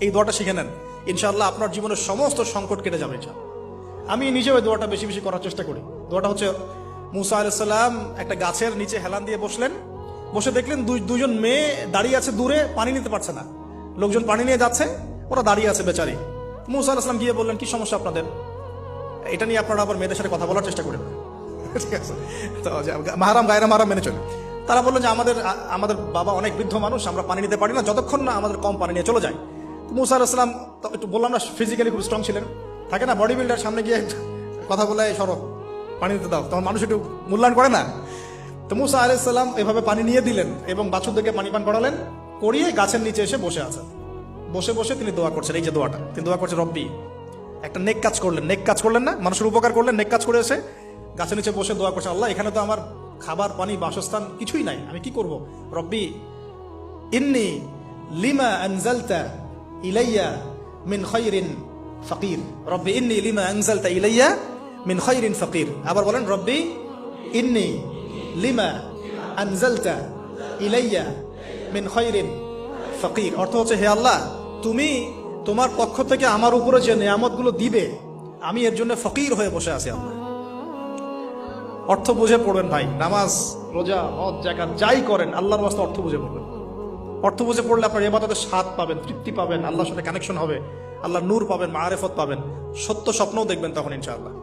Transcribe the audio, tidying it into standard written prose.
এই দোয়াটা শিখে নেন, ইনশাআল্লাহ আপনার জীবনের সমস্ত সংকট কেটে যাবে। আমি নিজেও এই দোয়াটা বেশি বেশি করার চেষ্টা করি। দোয়াটা হচ্ছে, মুসা আলাইহিস সালাম একটা গাছের নিচে হেলান দিয়ে বসলেন, বসে দেখলেন দুজন মেয়ে দাঁড়িয়ে আছে দূরে, পানি নিতে পারছে না, লোকজন পানি নিয়ে যাচ্ছে, ওরা দাঁড়িয়ে আছে বেচারি। মুসা আলাইহিস সালাম গিয়ে বললেন, কি সমস্যা আপনাদের? এটা নিয়ে আপনারা আবার মেয়েদের সাথে কথা বলার চেষ্টা করেন, ঠিক আছে? তো মাহারাম গায়রা মাহারাম মেনে চলে। তারা বললেন যে আমাদের বাবা অনেক বৃদ্ধ মানুষ, আমরা পানি নিতে পারি না যতক্ষণ না আমাদের কম পানি নিয়ে চলে যায়। মুসা আলাইহিস সালাম একটু বললাম না, ফিজিক্যালি খুব স্ট্রং ছিলেন, থাকে না বডি বিল্ডার, সামনে গিয়ে কথা বলে সরো পানি দিতে দাও, তখন মানুষ একটু মূল্যায়ন করে না। তো মুসা আলাইহিস সালাম এভাবে পানি নিয়ে দিলেন এবং বাছুরদেরকে পানি পান করালেন, করিয়ে গাছের নিচে এসে বসে আছেন। বসে বসে তিনি দোয়া করছেন, এই যে দোয়াটা তিনি দোয়া করছেন, রব্বি, একটা নেক কাজ করলেন, নেক কাজ করলেন না, মানুষের উপকার করলেন, নেক কাজ করে এসে গাছের নিচে বসে দোয়া করছেন, আল্লাহ এখানে তো আমার খাবার পানি বাসস্থান কিছুই নাই, আমি কি করব? রব্বি ইন্নি লিমা আনজালতা ইলাইয়া মিন খায়রিন ফাকির, রব্বি ইন্নি লিমা আনজালতা ইলাইয়া মিন খায়রিন ফাকির। আবার বলেন, রব্বি ইন্নি লিমা আনজালতা ইলাইয়া মিন খায়রিন ফাকির। অর্থ হচ্ছে, হে আল্লাহ, তুমি তোমার পক্ষ থেকে আমার উপরে যে নিয়ামতগুলো দিবে, আমি এর জন্য ফকির হয়ে বসে আছি। আল্লাহ অর্থ বুঝে পড়বেন ভাই, নামাজ রোজা হজ যাকাত যাই করেন আল্লাহর ওয়াস্তে অর্থ বুঝে পড়বেন। অর্থ বুঝে পড়লে আপনার ইবাদতের স্বাদ পাবেন, তৃপ্তি পাবেন, আল্লাহর সাথে কানেকশন হবে, আল্লাহর নূর পাবেন, মাআরিফত পাবেন, সত্য স্বপ্নও দেখবেন তখন ইনশাআল্লাহ।